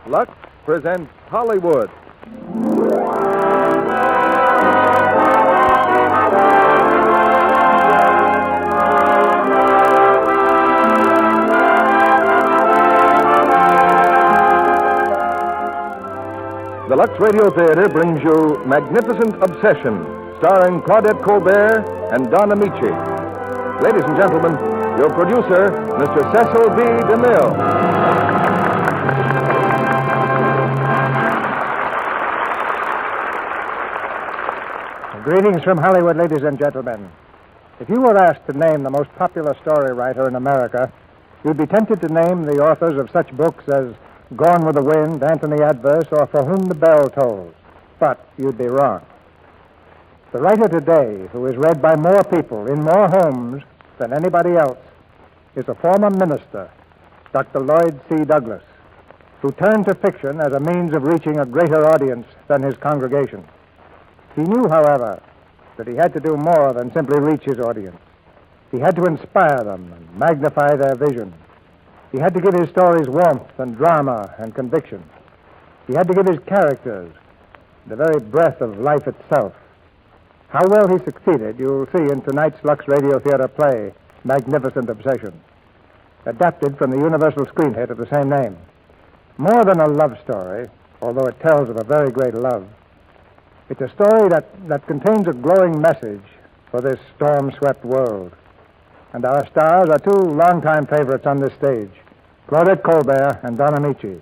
Lux presents Hollywood. The Lux Radio Theater brings you Magnificent Obsession, starring Claudette Colbert and Don Ameche. Ladies and gentlemen, your producer, Mr. Cecil B. DeMille. Greetings from Hollywood, ladies and gentlemen. If you were asked to name the most popular story writer in America, you'd be tempted to name the authors of such books as Gone with the Wind, Anthony Adverse, or For Whom the Bell Tolls. But you'd be wrong. The writer today, who is read by more people in more homes than anybody else, is a former minister, Dr. Lloyd C. Douglas, who turned to fiction as a means of reaching a greater audience than his congregation. He knew, however, that he had to do more than simply reach his audience. He had to inspire them and magnify their vision. He had to give his stories warmth and drama and conviction. He had to give his characters the very breath of life itself. How well he succeeded, you'll see in tonight's Lux Radio Theater play, Magnificent Obsession, adapted from the Universal screen hit of the same name. More than a love story, although it tells of a very great love, it's a story that contains a glowing message for this storm-swept world. And our stars are two longtime favorites on this stage, Claudette Colbert and Don Ameche.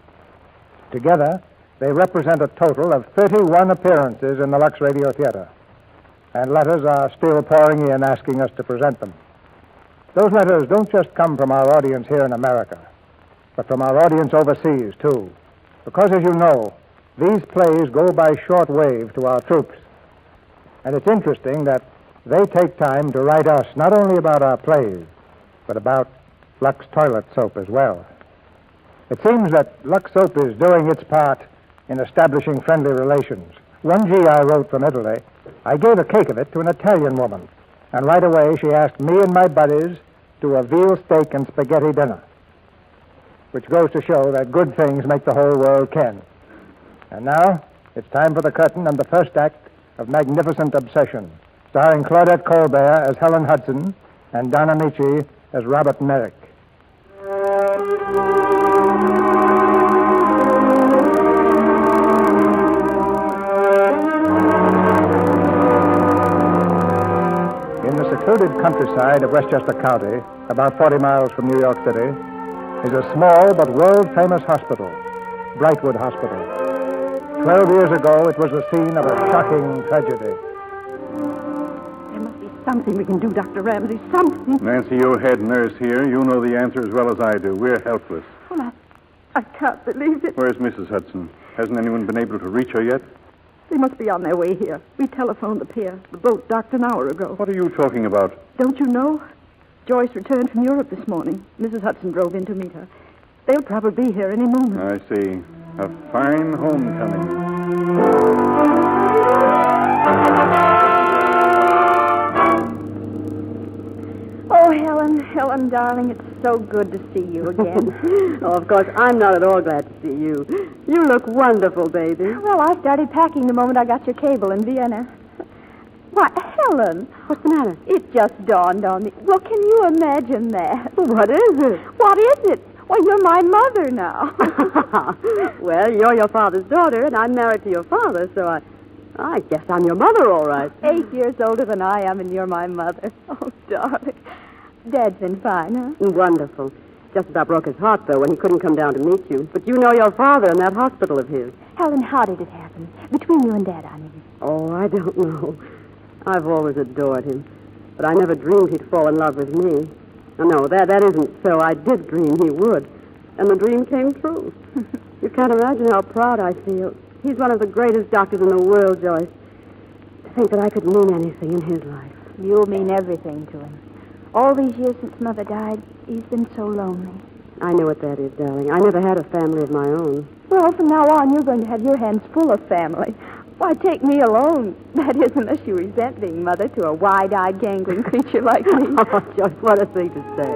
Together, they represent a total of 31 appearances in the Lux Radio Theater. And letters are still pouring in asking us to present them. Those letters don't just come from our audience here in America, but from our audience overseas, too. Because, as you know, these plays go by shortwave to our troops. And it's interesting that they take time to write us not only about our plays, but about Lux toilet soap as well. It seems that Lux soap is doing its part in establishing friendly relations. One GI wrote from Italy, "I gave a cake of it to an Italian woman, and right away she asked me and my buddies to a veal steak and spaghetti dinner." Which goes to show that good things make the whole world kin. And now, it's time for the curtain and the first act of Magnificent Obsession, starring Claudette Colbert as Helen Hudson and Don Ameche as Robert Merrick. In the secluded countryside of Westchester County, about 40 miles from New York City, is a small but world-famous hospital, Brightwood Hospital. 12 years ago, it was the scene of a shocking tragedy. There must be something we can do, Dr. Ramsey, something. Nancy, you're head nurse here. You know the answer as well as I do. We're helpless. Well, I can't believe it. Where's Mrs. Hudson? Hasn't anyone been able to reach her yet? They must be on their way here. We telephoned the pier. The boat docked an hour ago. What are you talking about? Don't you know? Joyce returned from Europe this morning. Mrs. Hudson drove in to meet her. They'll probably be here any moment. I see. A fine homecoming. Oh, Helen, darling, it's so good to see you again. Oh, of course, I'm not at all glad to see you. You look wonderful, baby. Well, I started packing the moment I got your cable in Vienna. Why, Helen. What's the matter? It just dawned on me. Well, can you imagine that? What is it? What is it? Well, you're my mother now. Well, you're your father's daughter, and I'm married to your father, so I guess I'm your mother, all right. 8 years older than I am, and you're my mother. Oh, darling. Dad's been fine, huh? Wonderful. Just about broke his heart, though, when he couldn't come down to meet you. But you know your father in that hospital of his. Helen, how did it happen? Between you and Dad, I mean. Oh, I don't know. I've always adored him, but I never dreamed he'd fall in love with me. No, that isn't so. I did dream he would, and the dream came true. You can't imagine how proud I feel. He's one of the greatest doctors in the world, Joyce. To think that I could mean anything in his life. You'll mean everything to him. All these years since Mother died, he's been so lonely. I know what that is, darling. I never had a family of my own. Well, from now on, you're going to have your hands full of family. Why take me alone? That is, unless you resent being mother to a wide-eyed, gangling creature like me. Oh, Joyce, what a thing to say.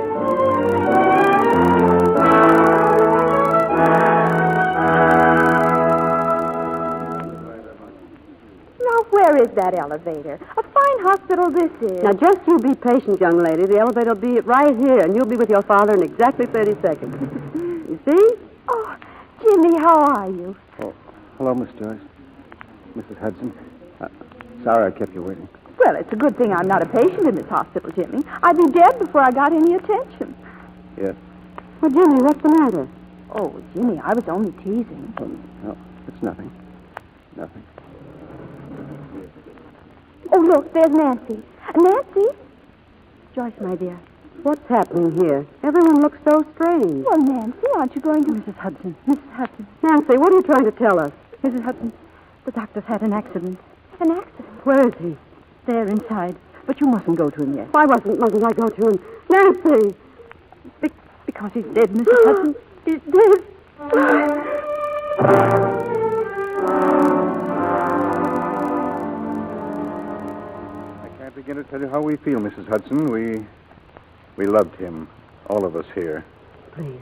take that elevator. A fine hospital this is. Now, just you be patient, young lady. The elevator will be right here, and you'll be with your father in exactly 30 seconds. You see? Oh, Jimmy, how are you? Oh, hello, Miss Joyce. Mrs. Hudson. Sorry I kept you waiting. Well, it's a good thing I'm not a patient in this hospital, Jimmy. I'd be dead before I got any attention. Yes. Well, Jimmy, what's the matter? Oh, Jimmy, I was only teasing. No, it's nothing. Nothing. Oh, look, there's Nancy. Nancy? Joyce, my dear, what's happening here? Everyone looks so strange. Well, Nancy, aren't you going to... Mrs. Hudson. Mrs. Hudson. Nancy, what are you trying to tell us? Mrs. Hudson, the doctor's had an accident. An accident? Where is he? There inside. But you mustn't go to him yet. Why mustn't I go to him? Nancy! Because he's dead, Mrs. Hudson. He's dead. I can't begin to tell you how we feel, Mrs. Hudson. We loved him, all of us here. Please,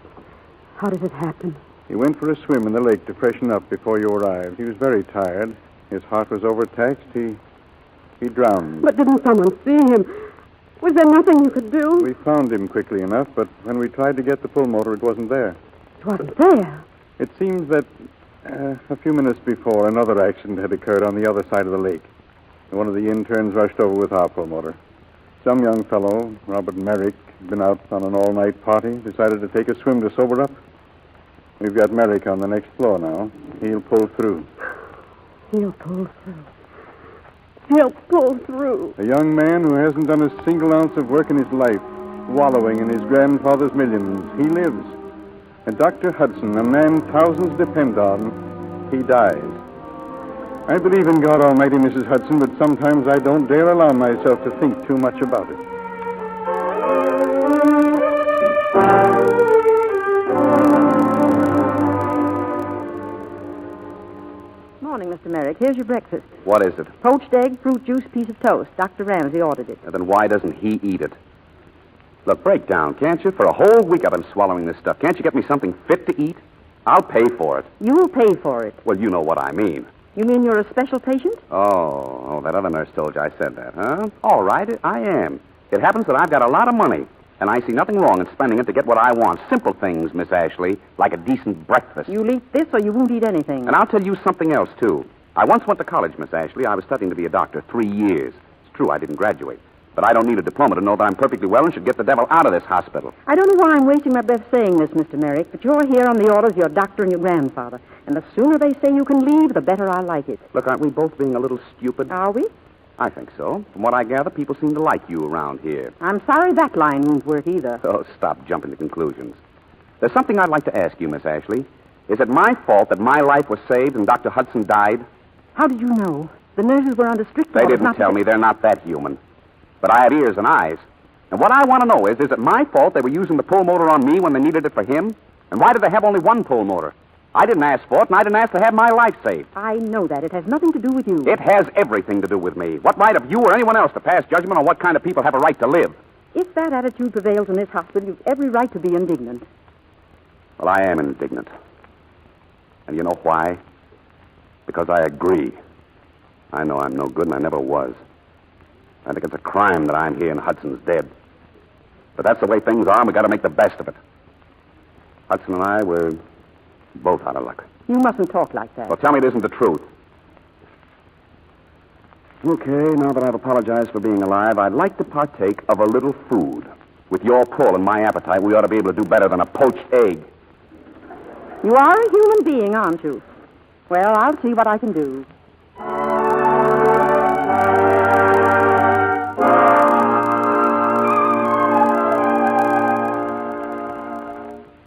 how did it happen? He went for a swim in the lake to freshen up before you arrived. He was very tired. His heart was overtaxed. He drowned. But didn't someone see him? Was there nothing you could do? We found him quickly enough, but when we tried to get the pulmotor, it wasn't there. It wasn't there. It seems that a few minutes before, another accident had occurred on the other side of the lake. One of the interns rushed over with our pulmotor. Some young fellow, Robert Merrick, had been out on an all-night party, decided to take a swim to sober up. We've got Merrick on the next floor now. He'll pull through. He'll pull through. He'll pull through. A young man who hasn't done a single ounce of work in his life, wallowing in his grandfather's millions. He lives. And Dr. Hudson, a man thousands depend on, he dies. I believe in God Almighty, Mrs. Hudson, but sometimes I don't dare allow myself to think too much about it. Morning, Mr. Merrick. Here's your breakfast. What is it? Poached egg, fruit juice, piece of toast. Dr. Ramsey ordered it. Then why doesn't he eat it? Look, break down, can't you? For a whole week I've been swallowing this stuff. Can't you get me something fit to eat? I'll pay for it. You'll pay for it. Well, you know what I mean. You mean you're a special patient? Oh, that other nurse told you I said that, huh? All right, I am. It happens that I've got a lot of money, and I see nothing wrong in spending it to get what I want. Simple things, Miss Ashley, like a decent breakfast. You'll eat this or you won't eat anything. And I'll tell you something else, too. I once went to college, Miss Ashley. I was studying to be a doctor 3 years. It's true, I didn't graduate. But I don't need a diploma to know that I'm perfectly well and should get the devil out of this hospital. I don't know why I'm wasting my breath saying this, Mr. Merrick, but you're here on the orders of your doctor and your grandfather. And the sooner they say you can leave, the better I like it. Look, aren't we both being a little stupid? Are we? I think so. From what I gather, people seem to like you around here. I'm sorry that line won't work either. Oh, stop jumping to conclusions. There's something I'd like to ask you, Miss Ashley. Is it my fault that my life was saved and Dr. Hudson died? How did you know? The nurses were under strict They orders didn't not tell to... me. They're not that human. But I have ears and eyes. And what I want to know is it my fault they were using the pulmotor on me when they needed it for him? And why did they have only one pulmotor? I didn't ask for it, and I didn't ask to have my life saved. I know that. It has nothing to do with you. It has everything to do with me. What right have you or anyone else to pass judgment on what kind of people have a right to live? If that attitude prevails in this hospital, you've every right to be indignant. Well, I am indignant. And you know why? Because I agree. I know I'm no good, and I never was. I think it's a crime that I'm here and Hudson's dead. But that's the way things are, and we've got to make the best of it. Hudson and I, we're both out of luck. You mustn't talk like that. Well, tell me it isn't the truth. Okay, now that I've apologized for being alive, I'd like to partake of a little food. With your pull and my appetite, we ought to be able to do better than a poached egg. You are a human being, aren't you? Well, I'll see what I can do.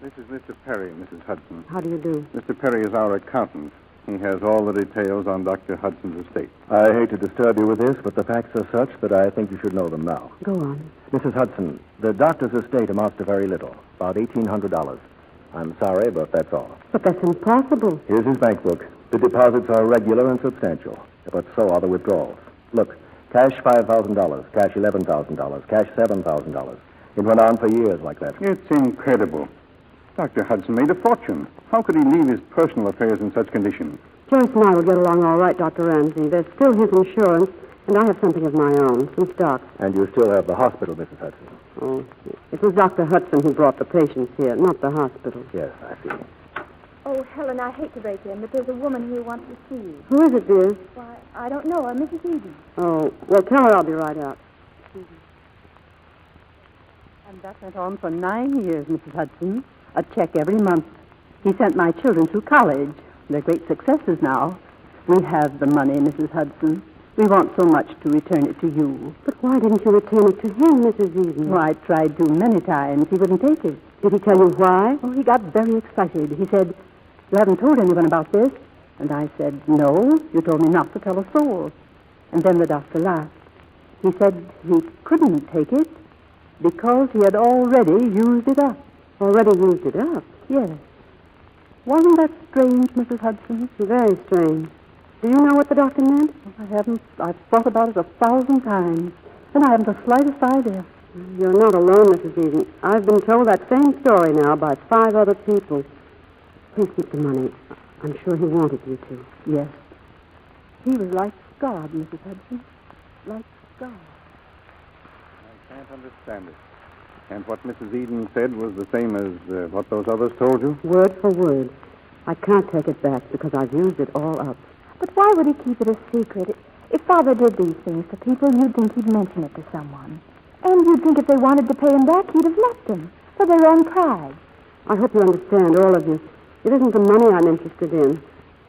This is Mr. Perry, Mrs. Hudson. How do you do? Mr. Perry is our accountant. He has all the details on Dr. Hudson's estate. I hate to disturb you with this, but the facts are such that I think you should know them now. Go on. Mrs. Hudson, the doctor's estate amounts to very little, about $1,800. I'm sorry, but that's all. But that's impossible. Here's his bank book. The deposits are regular and substantial, but so are the withdrawals. Look, cash $5,000, cash $11,000, cash $7,000. It went on for years like that. It's incredible. Dr. Hudson made a fortune. How could he leave his personal affairs in such condition? Joyce and I will get along all right, Dr. Ramsey. There's still his insurance, and I have something of my own, some stocks. And you still have the hospital, Mrs. Hudson. Oh, it was Dr. Hudson who brought the patients here, not the hospital. Yes, I see. Oh, Helen, I hate to break in, but there's a woman here who wants to see you. Who is it, dear? Why, I don't know. Mrs. Eden. Oh, well, tell her I'll be right out. And that went on for 9 years, Mrs. Hudson. A check every month. He sent my children through college. They're great successes now. We have the money, Mrs. Hudson. We want so much to return it to you. But why didn't you return it to him, Mrs. Eden? Oh, I tried to many times. He wouldn't take it. Did he tell you why? Oh, he got very excited. He said, "You haven't told anyone about this?" And I said, "No, you told me not to tell a soul." And then the doctor laughed. He said he couldn't take it because he had already used it up. Already used it up? Yes. Wasn't that strange, Mrs. Hudson? Very strange. Do you know what the doctor meant? I haven't. I've thought about it 1,000 times, and I haven't the slightest idea. You're not alone, Mrs. Eden. I've been told that same story now by 5 other people. Please keep the money. I'm sure he wanted you to. Yes. He was like God, Mrs. Hudson. Like God. I can't understand it. And what Mrs. Eden said was the same as what those others told you? Word for word. I can't take it back because I've used it all up. But why would he keep it a secret? If Father did these things to people, you'd think he'd mention it to someone. And you'd think if they wanted to pay him back, he'd have left them for their own pride. I hope you understand, all of you. It isn't the money I'm interested in.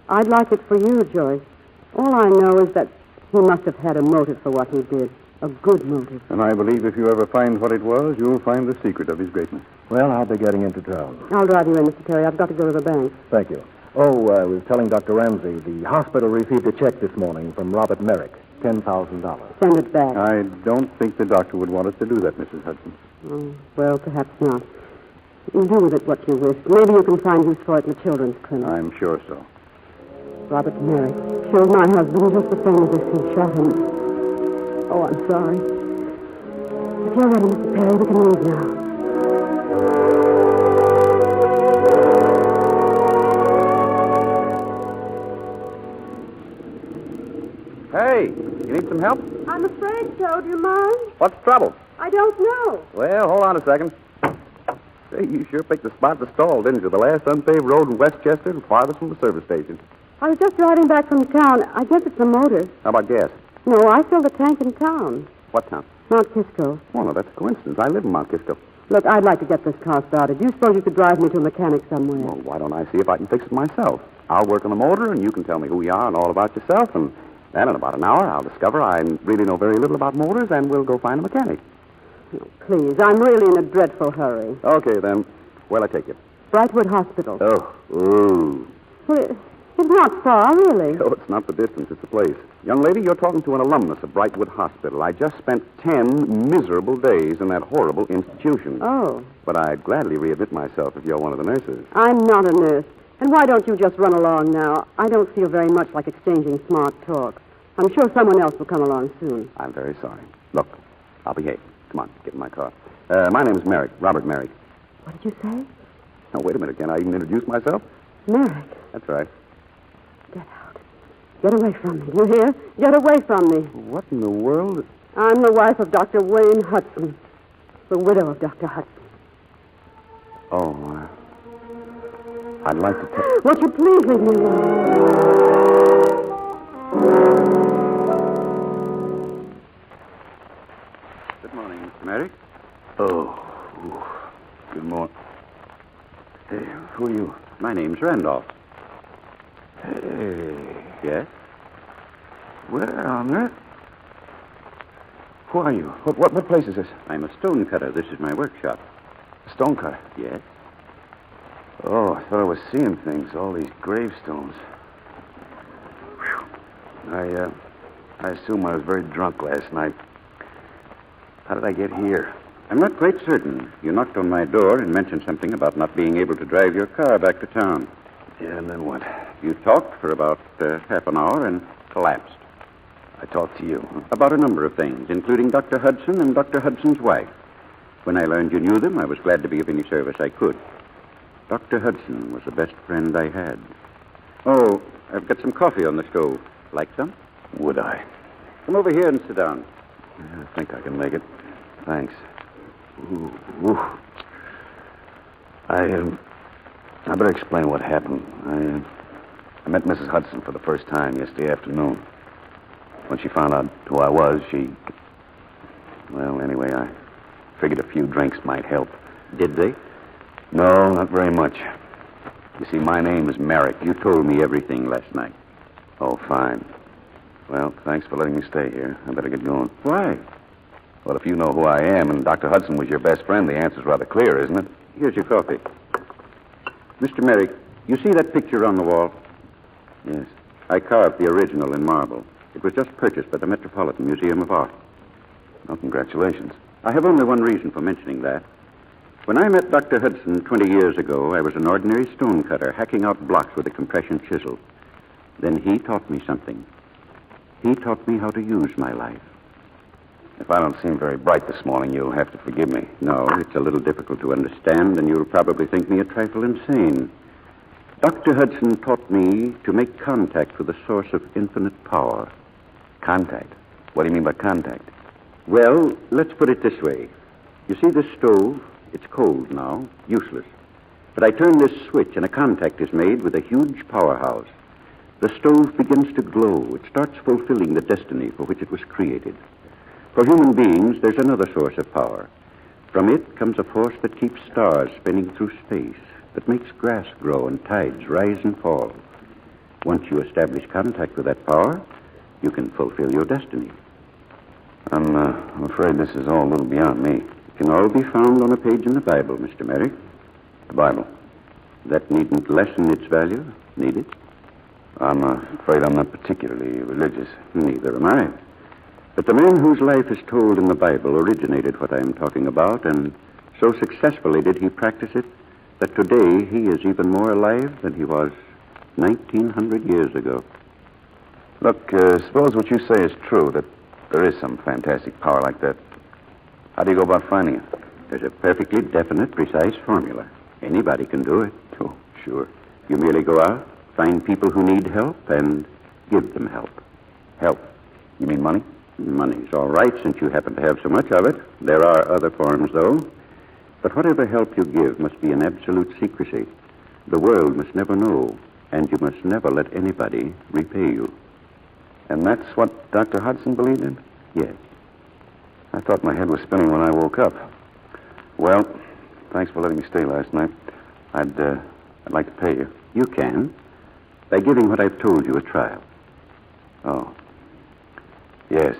I'd like it for you, Joyce. All I know is that he must have had a motive for what he did. A good motive. And I believe if you ever find what it was, you'll find the secret of his greatness. Well, I'll be getting into town. I'll drive you in, Mr. Terry. I've got to go to the bank. Thank you. Oh, I was telling Dr. Ramsey, the hospital received a check this morning from Robert Merrick. $10,000. Send it back. I don't think the doctor would want us to do that, Mrs. Hudson. Oh, well, perhaps not. You do with it what you wish. Maybe you can find use for it in the children's clinic. I'm sure so. Robert Merrick killed my husband just the same as if he shot him. Oh, I'm sorry. If you're ready, Mr. Perry, we can leave now. Hey, you need some help? I'm afraid so. Do you mind? What's the trouble? I don't know. Well, hold on a second. Say, you sure picked the spot to stall, didn't you? The last unpaved road in Westchester and farthest from the service station. I was just driving back from town. I guess it's a motor. How about gas? No, I filled the tank in town. What town? Mount Kisco. Oh, no, that's a coincidence. I live in Mount Kisco. Look, I'd like to get this car started. Do you suppose you could drive me to a mechanic somewhere? Well, why don't I see if I can fix it myself? I'll work on the motor, and you can tell me who you are and all about yourself, and then in about an hour, I'll discover I really know very little about motors, and we'll go find a mechanic. Oh, please, I'm really in a dreadful hurry. Okay, then. Where'll I take you? Brightwood Hospital. Oh, ooh. Well, it's not far, really. Oh, it's not the distance, it's the place. Young lady, you're talking to an alumnus of Brightwood Hospital. I just spent 10 miserable days in that horrible institution. Oh. But I'd gladly readmit myself if you're one of the nurses. I'm not a nurse. And why don't you just run along now? I don't feel very much like exchanging smart talk. I'm sure someone else will come along soon. I'm very sorry. Look, I'll behave. Come on, get in my car. My name is Merrick, Robert Merrick. What did you say? Now, wait a minute. Can I even introduce myself? Merrick. That's right. Get out. Get away from me. You hear? Get away from me. What in the world? I'm the wife of Dr. Wayne Hudson, the widow of Dr. Hudson. Oh, I'd like to tell... Won't you please leave me alone? Good morning, Mr. Merrick. Oh, good morning. Hey, who are you? My name's Randolph. Hey. Yes? Where on earth? Who are you? What place is this? I'm a stone cutter. This is my workshop. A stone cutter? Yes. Oh, I thought I was seeing things, all these gravestones. Whew. I assume I was very drunk last night. How did I get here? I'm not quite certain. You knocked on my door and mentioned something about not being able to drive your car back to town. Yeah, and then what? You talked for about half an hour and collapsed. I talked to you? About a number of things, including Dr. Hudson and Dr. Hudson's wife. When I learned you knew them, I was glad to be of any service I could. Dr. Hudson was the best friend I had. Oh, I've got some coffee on the stove. Like some? Would I? Come over here and sit down. I think I can make it. Thanks. Ooh. I better explain what happened. I met Mrs. Hudson for the first time yesterday afternoon. When she found out who I was, well, anyway, I figured a few drinks might help. Did they? No, not very much. You see, my name is Merrick. You told me everything last night. Oh, fine. Well, thanks for letting me stay here. I better get going. Why? Well, if you know who I am and Dr. Hudson was your best friend, the answer's rather clear, isn't it? Here's your coffee. Mr. Merrick, you see that picture on the wall? Yes. I carved the original in marble. It was just purchased by the Metropolitan Museum of Art. Oh, congratulations. I have only one reason for mentioning that. When I met Dr. Hudson 20 years ago, I was an ordinary stonecutter hacking out blocks with a compression chisel. Then he taught me something. He taught me how to use my life. If I don't seem very bright this morning, you'll have to forgive me. No, it's a little difficult to understand, and you'll probably think me a trifle insane. Dr. Hudson taught me to make contact with a source of infinite power. Contact? What do you mean by contact? Well, let's put it this way. You see this stove? It's cold now, useless. But I turn this switch, and a contact is made with a huge powerhouse. The stove begins to glow. It starts fulfilling the destiny for which it was created. For human beings, there's another source of power. From it comes a force that keeps stars spinning through space, that makes grass grow and tides rise and fall. Once you establish contact with that power, you can fulfill your destiny. I'm afraid this is all a little beyond me. It can all be found on a page in the Bible, Mr. Merrick. The Bible? That needn't lessen its value, need it? I'm afraid I'm not particularly religious. Neither am I. But the man whose life is told in the Bible originated what I am talking about, and so successfully did he practice it that today he is even more alive than he was 1,900 years ago. Look, suppose what you say is true, that there is some fantastic power like that. How do you go about finding it? There's a perfectly definite, precise formula. Anybody can do it. Oh, sure. You merely go out, find people who need help, and give them help. Help? You mean money? Money's all right, since you happen to have so much of it. There are other forms, though. But whatever help you give must be in absolute secrecy. The world must never know, and you must never let anybody repay you. And that's what Dr. Hudson believed in? Yes. I thought my head was spinning when I woke up. Well, thanks for letting me stay last night. I'd like to pay you. You can, by giving what I've told you a trial. Oh. Yes,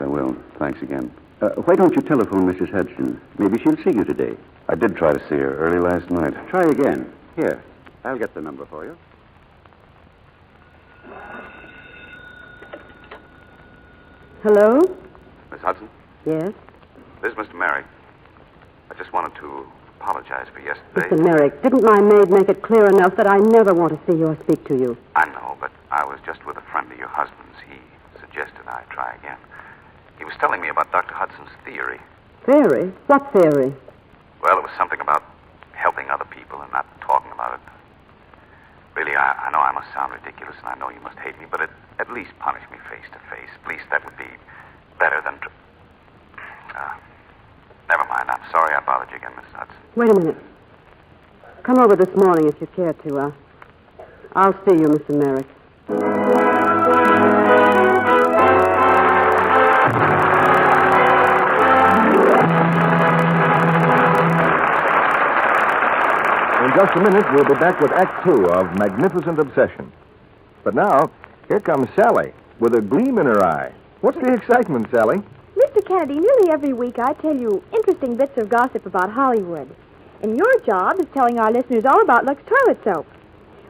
I will. Thanks again. Why don't you telephone Mrs. Hudson? Maybe she'll see you today. I did try to see her early last night. Try again. Here, I'll get the number for you. Hello? Miss Hudson? Yes? This is Mr. Merrick. I just wanted to apologize for yesterday. Mr. Merrick, didn't my maid make it clear enough that I never want to see you or speak to you? I know, but I was just with a friend of your husband's. He suggested I try again. He was telling me about Dr. Hudson's theory. Theory? What theory? Well, it was something about helping other people and not talking about it. Really, I know I must sound ridiculous, and I know you must hate me, but at least punish me face to face. At least that would be better than... Never mind. I'm sorry I bothered you again, Miss Hudson. Wait a minute. Come over this morning if you care to. I'll see you, Mr. Merrick. In just a minute, we'll be back with Act Two of Magnificent Obsession. But now, here comes Sally with a gleam in her eye. What's the excitement, Sally? Mr. Kennedy, nearly every week I tell you interesting bits of gossip about Hollywood. And your job is telling our listeners all about Lux toilet soap.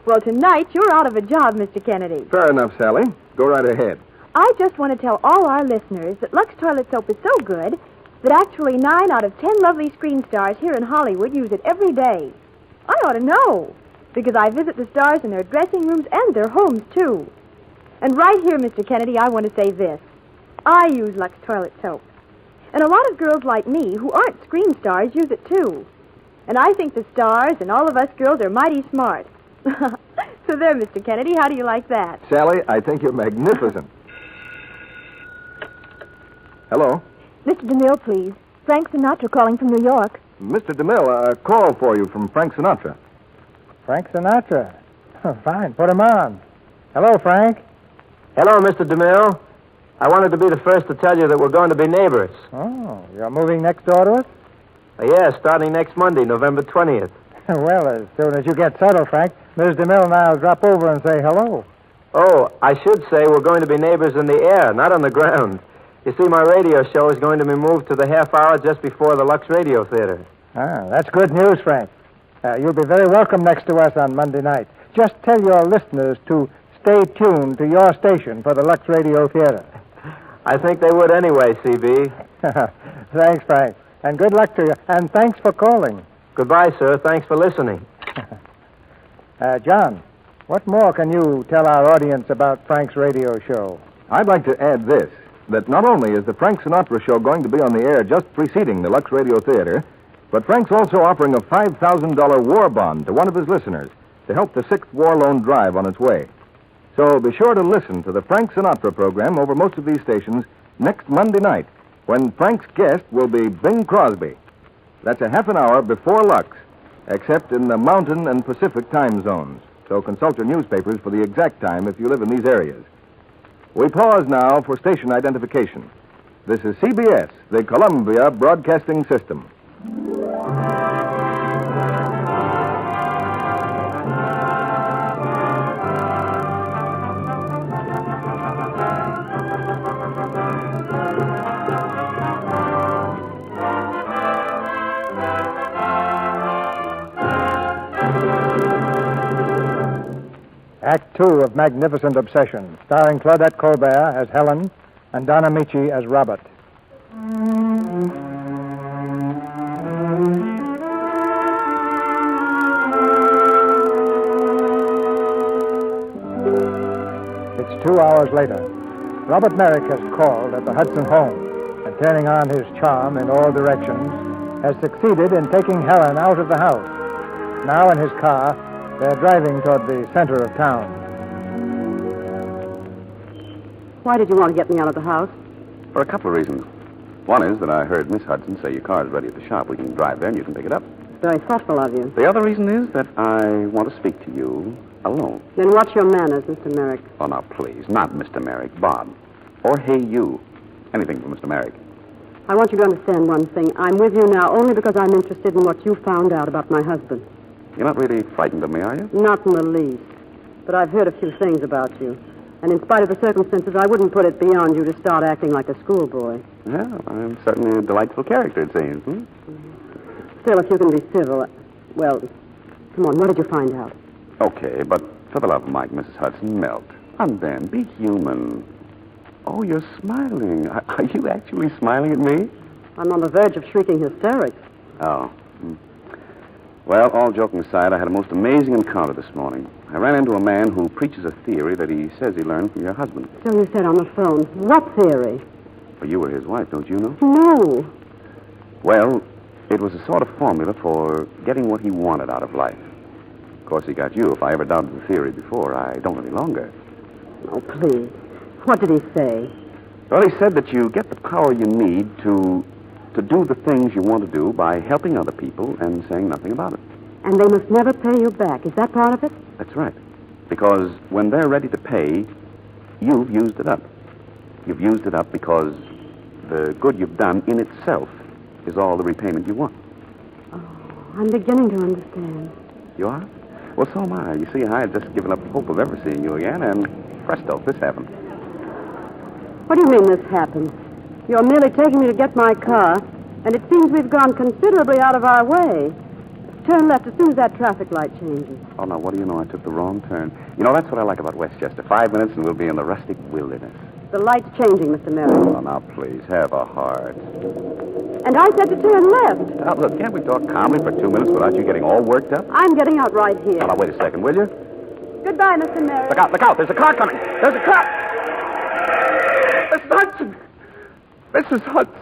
Well, tonight you're out of a job, Mr. Kennedy. Fair enough, Sally. Go right ahead. I just want to tell all our listeners that Lux toilet soap is so good that actually 9 out of 10 lovely screen stars here in Hollywood use it every day. I ought to know, because I visit the stars in their dressing rooms and their homes, too. And right here, Mr. Kennedy, I want to say this. I use Lux toilet soap. And a lot of girls like me who aren't screen stars use it, too. And I think the stars and all of us girls are mighty smart. So there, Mr. Kennedy, how do you like that? Sally, I think you're magnificent. Hello? Mr. DeMille, please. Frank Sinatra calling from New York. Mr. DeMille, a call for you from Frank Sinatra. Frank Sinatra? Oh, fine, put him on. Hello, Frank. Hello, Mr. DeMille. I wanted to be the first to tell you that we're going to be neighbors. Oh, you're moving next door to us? Yeah, starting next Monday, November 20th. Well, as soon as you get settled, Frank, Ms. DeMille and I'll drop over and say hello. Oh, I should say we're going to be neighbors in the air, not on the ground. You see, my radio show is going to be moved to the half hour just before the Lux Radio Theater. Ah, that's good news, Frank. You'll be very welcome next to us on Monday night. Just tell your listeners to stay tuned to your station for the Lux Radio Theater. I think they would anyway, CB. Thanks, Frank. And good luck to you. And thanks for calling. Goodbye, sir. Thanks for listening. John, what more can you tell our audience about Frank's radio show? I'd like to add this, that not only is the Frank Sinatra show going to be on the air just preceding the Lux Radio Theater, but Frank's also offering a $5,000 war bond to one of his listeners to help the 6th War Loan Drive on its way. So be sure to listen to the Frank Sinatra program over most of these stations next Monday night, when Frank's guest will be Bing Crosby. That's a half an hour before Lux, except in the Mountain and Pacific time zones. So consult your newspapers for the exact time if you live in these areas. We pause now for station identification. This is CBS, the Columbia Broadcasting System. Act 2 of Magnificent Obsession, starring Claudette Colbert as Helen and Don Ameche as Robert. It's 2 hours later. Robert Merrick has called at the Hudson home and, turning on his charm in all directions, has succeeded in taking Helen out of the house. Now in his car, they're driving toward the center of town. Why did you want to get me out of the house? For a couple of reasons. One is that I heard Miss Hudson say your car's ready at the shop. We can drive there and you can pick it up. Very thoughtful of you. The other reason is that I want to speak to you alone. Then watch your manners, Mr. Merrick. Oh, now, please. Not Mr. Merrick. Bob. Or hey, you. Anything for Mr. Merrick. I want you to understand one thing. I'm with you now only because I'm interested in what you found out about my husband. You're not really frightened of me, are you? Not in the least. But I've heard a few things about you. And in spite of the circumstances, I wouldn't put it beyond you to start acting like a schoolboy. Yeah, I'm certainly a delightful character, it seems. Still, if you can be civil, well, come on, what did you find out? Okay, but for the love of Mike, Mrs. Hudson, melt. And then be human. Oh, you're smiling. Are you actually smiling at me? I'm on the verge of shrieking hysterics. Oh. Well, all joking aside, I had a most amazing encounter this morning. I ran into a man who preaches a theory that he says he learned from your husband. So you said on the phone. What theory? Well, you were his wife, don't you know? No. Well, it was a sort of formula for getting what he wanted out of life. Of course, he got you. If I ever doubted the theory before, I don't any longer. Oh, please. What did he say? Well, he said that you get the power you need to do the things you want to do by helping other people and saying nothing about it. And they must never pay you back. Is that part of it? That's right. Because when they're ready to pay, you've used it up. You've used it up because the good you've done in itself is all the repayment you want. Oh, I'm beginning to understand. You are? Well, so am I. You see, I had just given up hope of ever seeing you again, and presto, this happened. What do you mean this happened? You're merely taking me to get my car, and it seems we've gone considerably out of our way. Turn left as soon as that traffic light changes. Oh, now, what do you know? I took the wrong turn. You know, that's what I like about Westchester. 5 minutes and we'll be in the rustic wilderness. The light's changing, Mr. Merrick. Oh, now, please, have a heart. And I said to turn left. Now, look, can't we talk calmly for 2 minutes without you getting all worked up? I'm getting out right here. Now, wait a second, will you? Goodbye, Mr. Merrick. Look out, look out. There's a car coming. There's a car. Mrs. Hudson. Mrs. Hudson.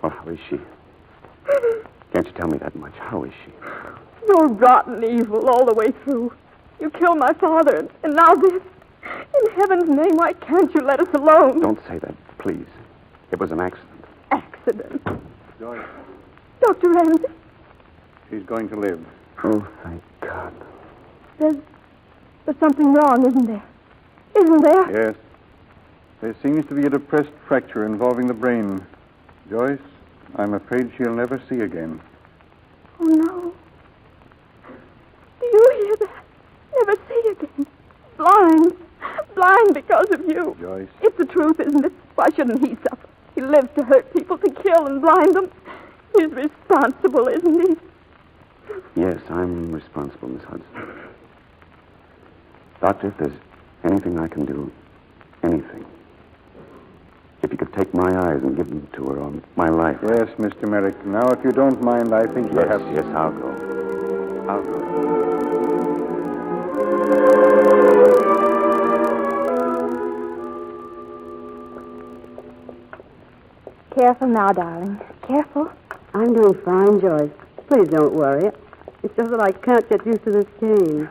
Well, how is she? Can't you tell me that much? How is she? You're rotten evil all the way through. You killed my father, and now this. In heaven's name, why can't you let us alone? Don't say that, please. It was an accident. Accident. Joyce, Dr. Ramsey, she's going to live. Oh, thank God. there's something wrong, isn't there? Isn't there? Yes. There seems to be a depressed fracture involving the brain. Joyce, I'm afraid she'll never see again. Oh, no. Do you hear that? Never see again. Blind. Blind because of you. Joyce. It's the truth, isn't it? Why shouldn't he suffer? He lives to hurt people, to kill and blind them. He's responsible, isn't he? Yes, I'm responsible, Miss Hudson. Doctor, if there's anything I can do, anything. If you could take my eyes and give them to her on my life. Yes, Mr. Merrick. Now, if you don't mind, I think Yes, perhaps... yes, I'll go. I'll go. Careful now, darling. Careful. I'm doing fine, Joyce. Please don't worry. It's just that I can't get used to this cane.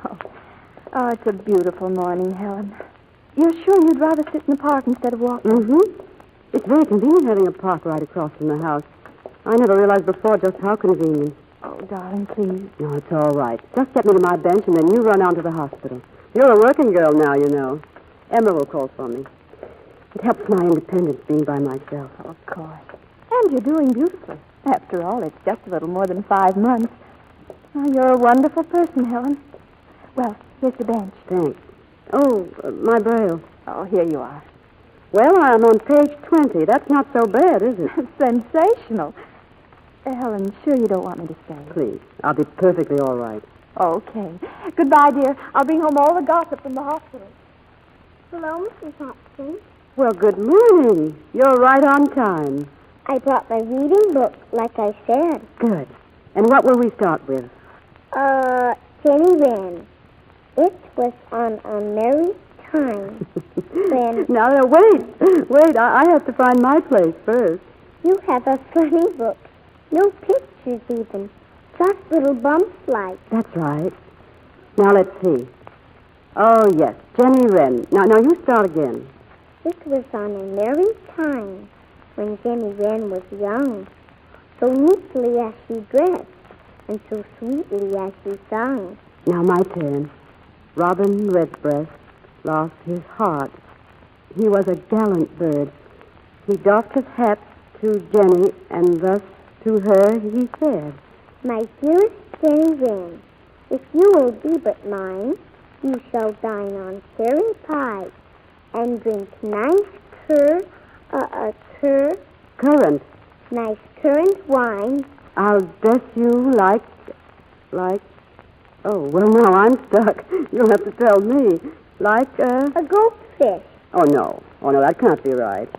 Oh, it's a beautiful morning, Helen. You're sure you'd rather sit in the park instead of walking? Mm-hmm. It's very convenient having a park right across from the house. I never realized before just how convenient. Oh, darling, please. No, it's all right. Just get me to my bench, and then you run on to the hospital. You're a working girl now, you know. Emma will call for me. It helps my independence being by myself. Of course. And you're doing beautifully. After all, it's just a little more than 5 months. Oh, you're a wonderful person, Helen. Well, here's the bench. Thanks. Oh, my braille. Oh, here you are. Well, I'm on page 20. That's not so bad, is it? Sensational. Helen, sure you don't want me to stay? Please. I'll be perfectly all right. Okay. Goodbye, dear. I'll bring home all the gossip from the hospital. Hello, Mrs. Hudson. Well, good morning. You're right on time. I brought my reading book, like I said. Good. And what will we start with? Jenny Wren. It was on a merry time when... Now, wait. Wait, I have to find my place first. You have a funny book. No pictures even. Just little bumps like. That's right. Now, let's see. Oh, yes, Jenny Wren. Now, you start again. It was on a merry time when Jenny Wren was young. So neatly as she dressed, and so sweetly as she sung. Now, my turn. Robin Redbreast lost his heart. He was a gallant bird. He doffed his hat to Jenny, and thus to her he said, My dearest Jenny Wren, if you will be but mine, you shall dine on cherry pie, and drink nice currant. Nice currant wine. I'll dress you like... Oh, well, now I'm stuck. You'll have to tell me. Like, A goldfish. Oh, no, that can't be right.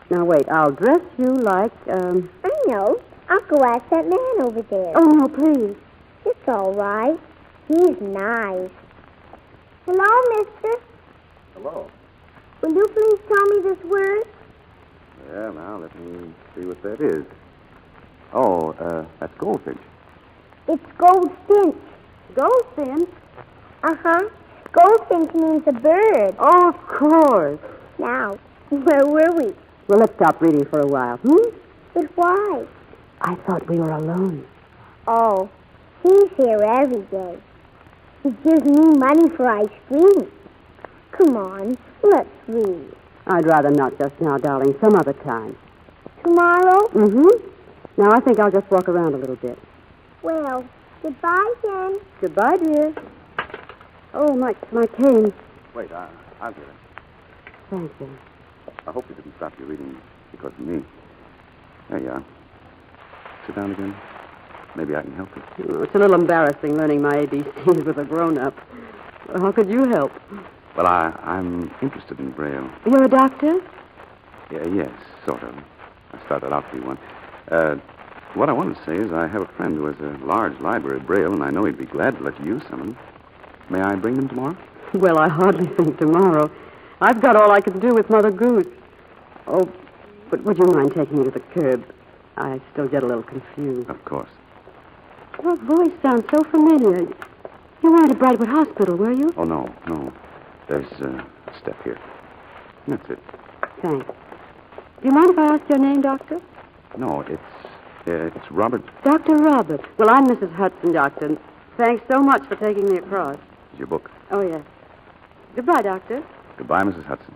Now, wait, I'll dress you like, I know. I'll go ask that man over there. Oh, no, please. It's all right. He's nice. Hello, mister. Hello. Will you please tell me this word? Yeah, now, let me see what that is. Oh, that's goldfinch. It's goldfinch. Goldfinch? Uh-huh. Goldfinch means a bird. Oh, of course. Now, where were we? Well, let's stop reading for a while, But why? I thought we were alone. Oh, he's here every day. He gives me money for ice cream. Come on, let's read. I'd rather not just now, darling. Some other time. Tomorrow? Mm-hmm. Now, I think I'll just walk around a little bit. Well, goodbye then. Goodbye, dear. Oh, my cane. Wait, I'll get it. Thank you. I hope you didn't stop your reading because of me. There you are. Sit down again. Maybe I can help you. Oh, it's a little embarrassing learning my ABCs with a grown-up. Well, how could you help? Well, I'm interested in Braille. You're a doctor? Yes, sort of. I started out to be one. What I wanted to say is I have a friend who has a large library of Braille, and I know he'd be glad to let you use some of them. May I bring them tomorrow? Well, I hardly think tomorrow. I've got all I can do with Mother Goose. Oh, but would you mind taking me to the curb? I still get a little confused. Of course. Your voice sounds so familiar. You weren't at Brightwood Hospital, were you? Oh, no. There's a step here. That's it. Thanks. Do you mind if I ask your name, Doctor? No, it's Robert. Dr. Robert. Well, I'm Mrs. Hudson, Doctor. Thanks so much for taking me across. Is your book. Oh, yes. Goodbye, Doctor. Goodbye, Mrs. Hudson.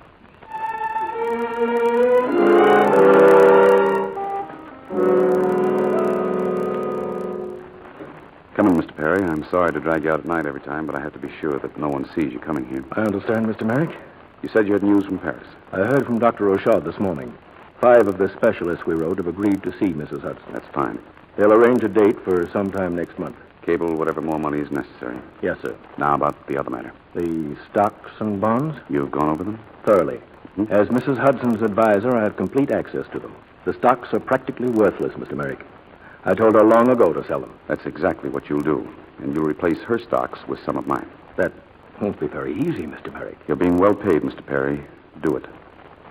Come in, Mr. Perry. I'm sorry to drag you out at night every time, but I have to be sure that no one sees you coming here. I understand, Mr. Merrick. You said you had news from Paris. I heard from Dr. Rochard this morning. 5 of the specialists we wrote have agreed to see Mrs. Hudson. That's fine. They'll arrange a date for sometime next month. Cable whatever more money is necessary. Yes, sir. Now about the other matter. The stocks and bonds? You've gone over them? Thoroughly. As Mrs. Hudson's advisor, I have complete access to them. The stocks are practically worthless, Mr. Merrick. I told her long ago to sell them. That's exactly what you'll do. And you'll replace her stocks with some of mine. That won't be very easy, Mr. Merrick. You're being well paid, Mr. Perry. Do it.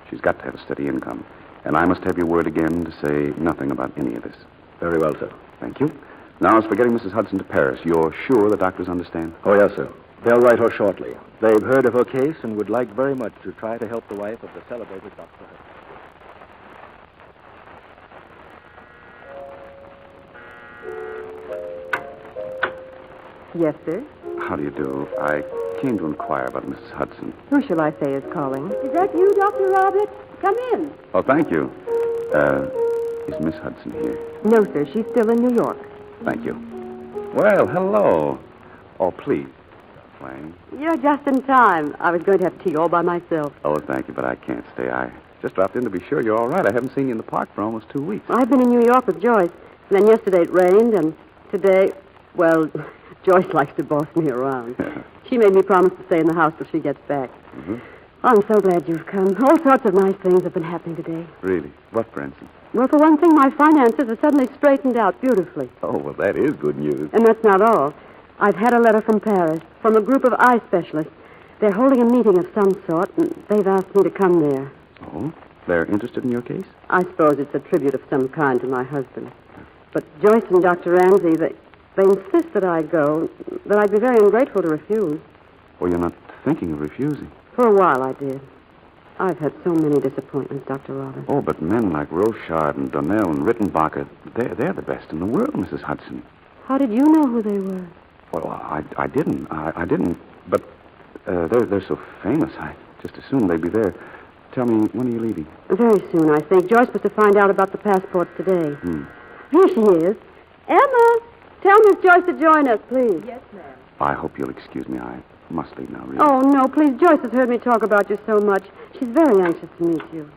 She's got to have a steady income. And I must have your word again to say nothing about any of this. Very well, sir. Thank you. Now, as for getting Mrs. Hudson to Paris, you're sure the doctors understand? Oh, yes, sir. They'll write her shortly. They've heard of her case and would like very much to try to help the wife of the celebrated Dr. Hudson. Yes, sir. How do you do? I came to inquire about Mrs. Hudson. Who shall I say is calling? Is that you, Dr. Robert? Come in. Oh, thank you. Is Miss Hudson here? No, sir. She's still in New York. Thank you. Well, hello. Oh, please. Wayne. You're just in time. I was going to have tea all by myself. Oh, thank you, but I can't stay. I just dropped in to be sure you're all right. I haven't seen you in the park for almost 2 weeks. I've been in New York with Joyce. And then yesterday it rained, and today, well, Joyce likes to boss me around. She made me promise to stay in the house till she gets back. Mm-hmm. I'm so glad you've come. All sorts of nice things have been happening today. Really? What, for instance? Well, for one thing, my finances have suddenly straightened out beautifully. Oh, well, that is good news. And that's not all. I've had a letter from Paris, from a group of eye specialists. They're holding a meeting of some sort, and they've asked me to come there. Oh? They're interested in your case? I suppose it's a tribute of some kind to my husband. But Joyce and Dr. Ramsey, they insist that I go, that I'd be very ungrateful to refuse. Well, you're not thinking of refusing. For a while, I did. I've had so many disappointments, Dr. Robert. Oh, but men like Rochard and Donnell and Rittenbacher, they're the best in the world, Mrs. Hudson. How did you know who they were? Well, I didn't. I didn't. But they're so famous. I just assumed they'd be there. Tell me, when are you leaving? Very soon, I think. Joyce was to find out about the passports today. Here she is. Emma, tell Miss Joyce to join us, please. Yes, ma'am. I hope you'll excuse me. I must leave now, really. Oh, no, please. Joyce has heard me talk about you so much. She's very anxious to meet you.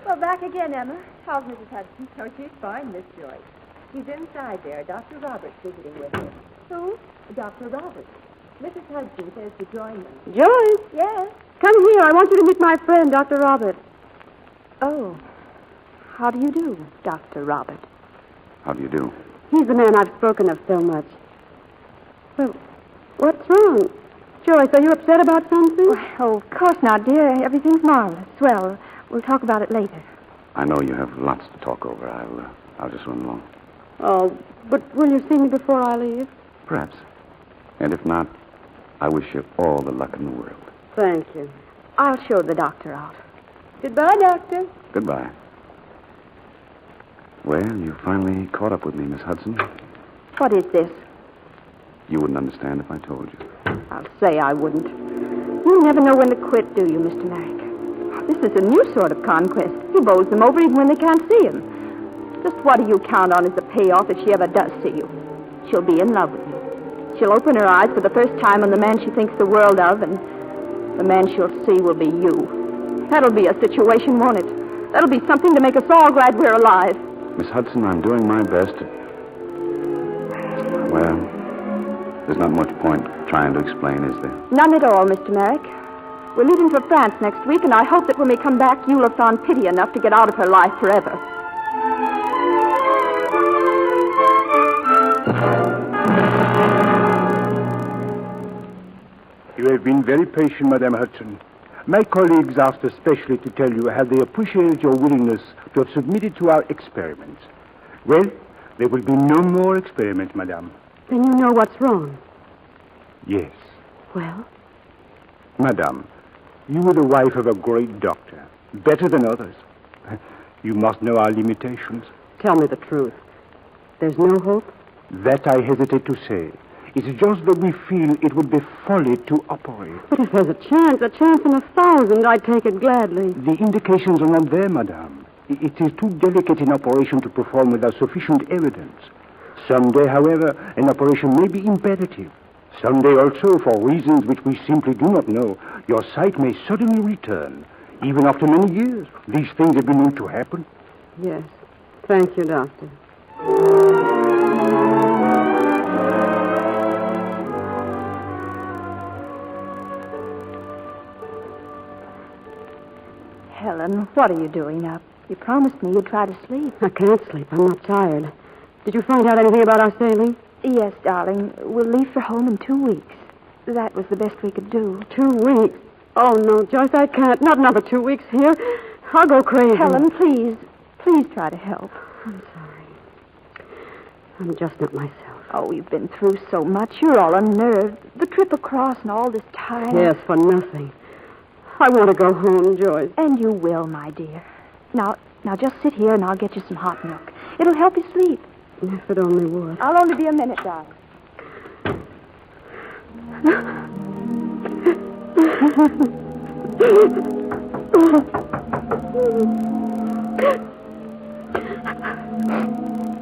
Well, back again, Emma. How's Mrs. Hudson? Oh, she's fine, Miss Joyce. She's inside there. Dr. Robert's visiting with her. Who? Dr. Robert. Mrs. Hudson says to join them. Joyce? Yes? Come here. I want you to meet my friend, Dr. Robert. Oh. How do you do, Dr. Robert? How do you do? He's the man I've spoken of so much. Well, what's wrong? Joyce, are you upset about something? Oh, of course not, dear. Everything's marvelous. Well, we'll talk about it later. I know you have lots to talk over. I'll just run along. Oh, but will you see me before I leave? Perhaps. And if not, I wish you all the luck in the world. Thank you. I'll show the doctor out. Goodbye, Doctor. Goodbye. Well, you finally caught up with me, Miss Hudson. What is this? You wouldn't understand if I told you. I'll say I wouldn't. You never know when to quit, do you, Mr. Merrick? This is a new sort of conquest. He bowls them over even when they can't see him. Just what do you count on as the payoff if she ever does see you? She'll be in love with you. She'll open her eyes for the first time on the man she thinks the world of, and the man she'll see will be you. That'll be a situation, won't it? That'll be something to make us all glad we're alive. Miss Hudson, I'm doing my best to... Well, there's not much point trying to explain, is there? None at all, Mr. Merrick. We're leaving for France next week, and I hope that when we come back, you'll have found pity enough to get out of her life forever. You have been very patient, Madame Hudson. My colleagues asked especially to tell you how they appreciated your willingness to have submitted to our experiments. Well, there will be no more experiments, madame. Then you know what's wrong. Yes. Well? Madame, you are the wife of a great doctor, better than others. You must know our limitations. Tell me the truth. There's no hope? That I hesitate to say. It's just that we feel it would be folly to operate. But if there's a chance in 1,000, I'd take it gladly. The indications are not there, madame. It is too delicate an operation to perform without sufficient evidence. Someday, however, an operation may be imperative. Someday also, for reasons which we simply do not know, your sight may suddenly return. Even after many years, these things have been known to happen. Yes. Thank you, Doctor. Helen, what are you doing up? You promised me you'd try to sleep. I can't sleep. I'm not tired. Did you find out anything about our sailing? Yes, darling. We'll leave for home in 2 weeks. That was the best we could do. 2 weeks? Oh, no, Joyce, I can't. Not another 2 weeks here. I'll go crazy. Helen, please. Please try to help. I'm sorry. I'm just not myself. Oh, you've been through so much. You're all unnerved. The trip across and all this time. Yes, for nothing. I want to go home, Joyce. And you will, my dear. Now just sit here and I'll get you some hot milk. It'll help you sleep. If it only would. I'll only be a minute, darling.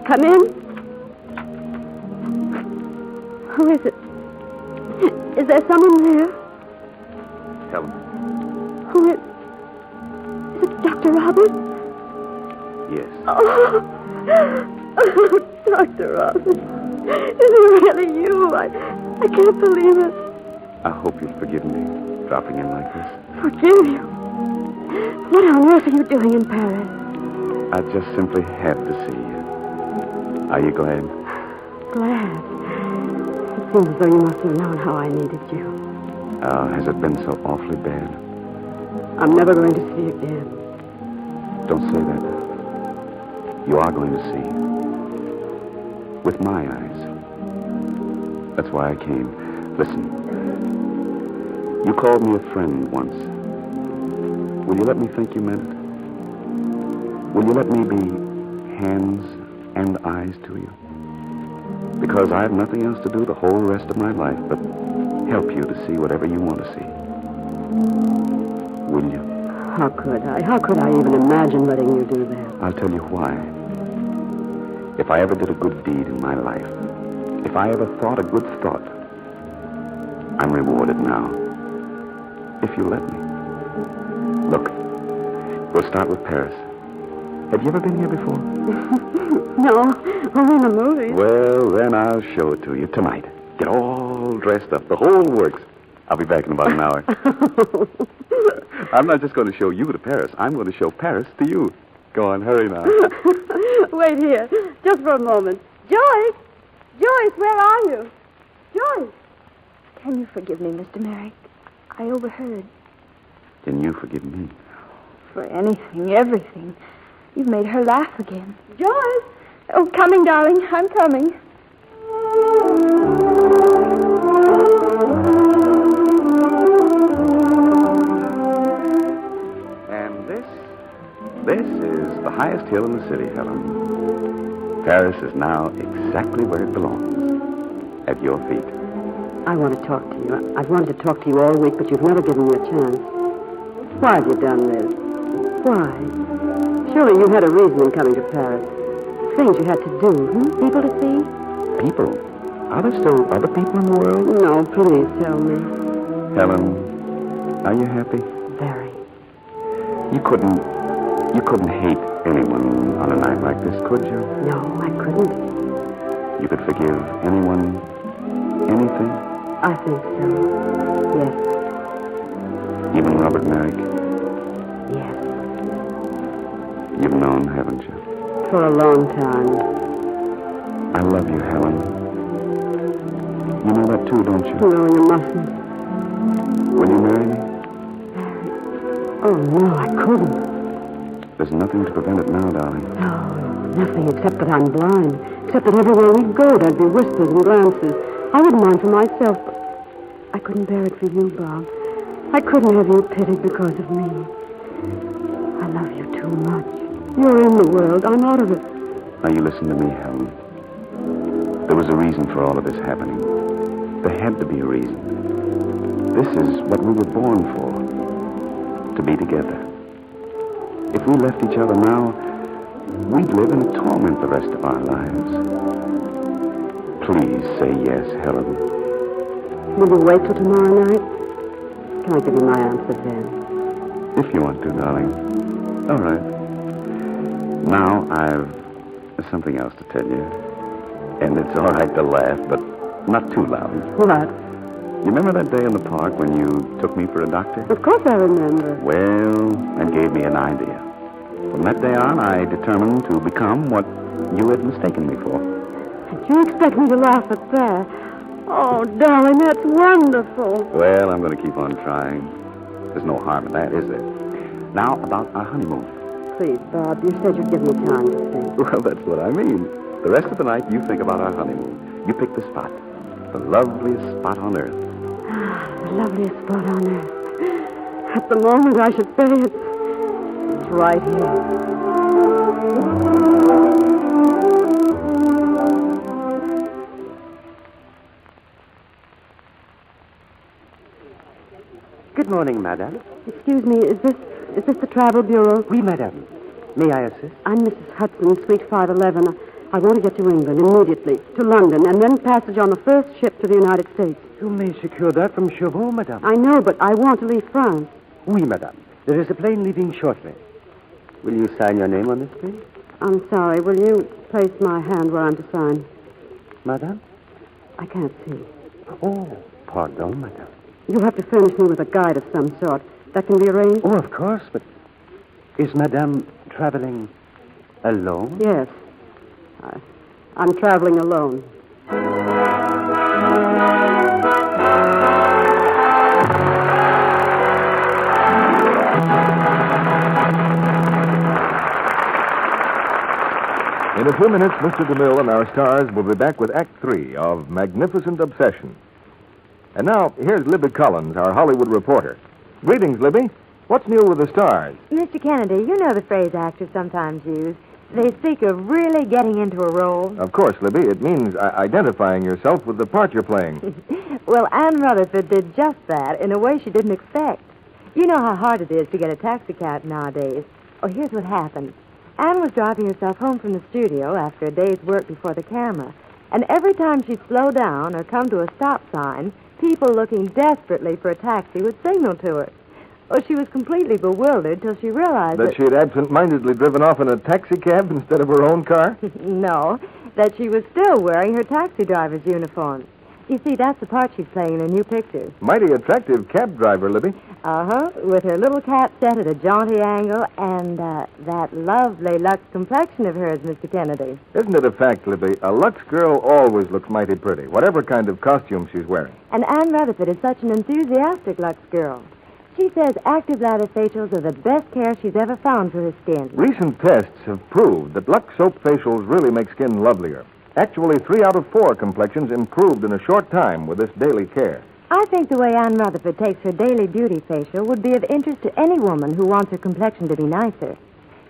Come in. Who is it? Is there someone there? Helen. Who is it Dr. Robert? Yes. Oh, Dr. Robert. Is it really you? I can't believe it. I hope you'll forgive me dropping in like this. Forgive you? What on earth are you doing in Paris? I just simply had to see you. Are you glad? Glad. It seems as though you must have known how I needed you. Has it been so awfully bad? I'm never going to see again. Don't say that. You are going to see. With my eyes. That's why I came. Listen. You called me a friend once. Will you let me think you meant it? Will you let me be hands and eyes to you? Because I have nothing else to do the whole rest of my life but help you to see whatever you want to see. Will you? How could I? How could I even imagine letting you do that? I'll tell you why. If I ever did a good deed in my life, if I ever thought a good thought, I'm rewarded now. If you let me. Look, we'll start with Paris. Have you ever been here before? No, only in the movies. Well, then I'll show it to you tonight. Get all dressed up, the whole works. I'll be back in about an hour. I'm not just going to show you to Paris. I'm going to show Paris to you. Go on, hurry now. Wait here, just for a moment. Joyce! Joyce, where are you? Joyce! Can you forgive me, Mr. Merrick? I overheard. Can you forgive me? For anything, everything. You've made her laugh again. Joyce! Oh, coming, darling. I'm coming. And this is the highest hill in the city, Helen. Paris is now exactly where it belongs. At your feet. I want to talk to you. I've wanted to talk to you all week, but you've never given me a chance. Why have you done this? Why? Surely you had a reason in coming to Paris. Things you had to do, People to see? People? Are there still other people in the world? No, please tell me. Helen, are you happy? Very. You couldn't hate anyone on a night like this, could you? No, I couldn't. You could forgive anyone, anything? I think so. Yes. Even Robert Merrick? Yes. You've known, haven't you? For a long time. I love you, Helen. You know that too, don't you? No, you mustn't. Will you marry me? Oh, no, I couldn't. There's nothing to prevent it now, darling. No. Nothing except that I'm blind. Except that everywhere we go, there'd be whispers and glances. I wouldn't mind for myself, but I couldn't bear it for you, Bob. I couldn't have you pitied because of me. I love you too much. You're in the world. I'm out of it. Now, you listen to me, Helen. There was a reason for all of this happening. There had to be a reason. This is what we were born for. To be together. If we left each other now, we'd live in torment the rest of our lives. Please say yes, Helen. Will you wait till tomorrow night? Can I give you my answer then? If you want to, darling. All right. Now, I've something else to tell you. And it's all right to laugh, but not too loud. What? You remember that day in the park when you took me for a doctor? Of course I remember. Well, that gave me an idea. From that day on, I determined to become what you had mistaken me for. Did you expect me to laugh at that? Oh, darling, that's wonderful. Well, I'm going to keep on trying. There's no harm in that, is there? Now, about our honeymoon. Please, Bob, you said you'd give me time to think. Well, that's what I mean. The rest of the night, you think about our honeymoon. You pick the spot. The loveliest spot on earth. The loveliest spot on earth. At the moment, I should say it's right here. Good morning, madame. Excuse me, is this the Travel Bureau? Oui, madame. May I assist? I'm Mrs. Hudson, Suite 511. I want to get to England immediately, to London, and then passage on the first ship to the United States. You may secure that from Chevaux, madame. I know, but I want to leave France. Oui, madame. There is a plane leaving shortly. Will you sign your name on this, please? I'm sorry. Will you place my hand where I'm to sign? Madame? I can't see. Oh, pardon, madame. You'll have to furnish me with a guide of some sort. That can be arranged? Oh, of course, but is madame traveling alone? Yes. I'm traveling alone. In a few minutes, Mr. DeMille and our stars will be back with Act 3 of Magnificent Obsession. And now, here's Libby Collins, our Hollywood reporter. Greetings, Libby. What's new with the stars? Mr. Kennedy, you know the phrase actors sometimes use. They speak of really getting into a role. Of course, Libby. It means identifying yourself with the part you're playing. Well, Anne Rutherford did just that in a way she didn't expect. You know how hard it is to get a taxicab nowadays. Oh, here's what happened. Anne was driving herself home from the studio after a day's work before the camera. And every time she'd slow down or come to a stop sign, people looking desperately for a taxi would signal to her. Oh, she was completely bewildered till she realized that she had absent-mindedly driven off in a taxicab instead of her own car? No, that she was still wearing her taxi driver's uniform. You see, that's the part she's playing in her new picture. Mighty attractive cab driver, Libby. Uh-huh, with her little cap set at a jaunty angle and that lovely Lux complexion of hers, Mr. Kennedy. Isn't it a fact, Libby? A Lux girl always looks mighty pretty, whatever kind of costume she's wearing. And Anne Rutherford is such an enthusiastic Lux girl. She says active lather facials are the best care she's ever found for her skin. Recent tests have proved that Lux soap facials really make skin lovelier. Actually, 3 out of 4 complexions improved in a short time with this daily care. I think the way Anne Rutherford takes her daily beauty facial would be of interest to any woman who wants her complexion to be nicer.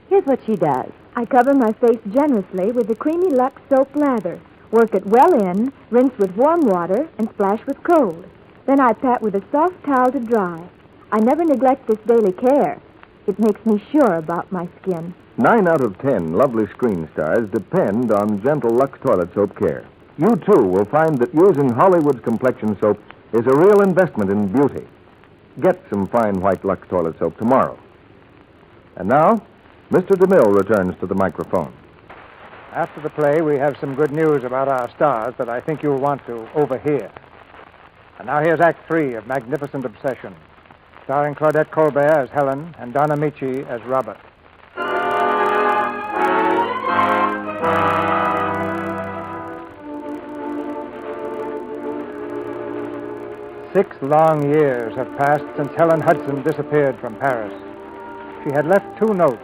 Here's what she does. I cover my face generously with the creamy Lux soap lather. Work it well in, rinse with warm water, and splash with cold. Then I pat with a soft towel to dry. I never neglect this daily care. It makes me sure about my skin. 9 out of 10 lovely screen stars depend on gentle Lux toilet soap care. You, too, will find that using Hollywood's complexion soap is a real investment in beauty. Get some fine white Lux toilet soap tomorrow. And now, Mr. DeMille returns to the microphone. After the play, we have some good news about our stars that I think you'll want to overhear. And now here's Act 3 of Magnificent Obsession, starring Claudette Colbert as Helen and Don Ameche as Robert. 6 long years have passed since Helen Hudson disappeared from Paris. She had left 2 notes,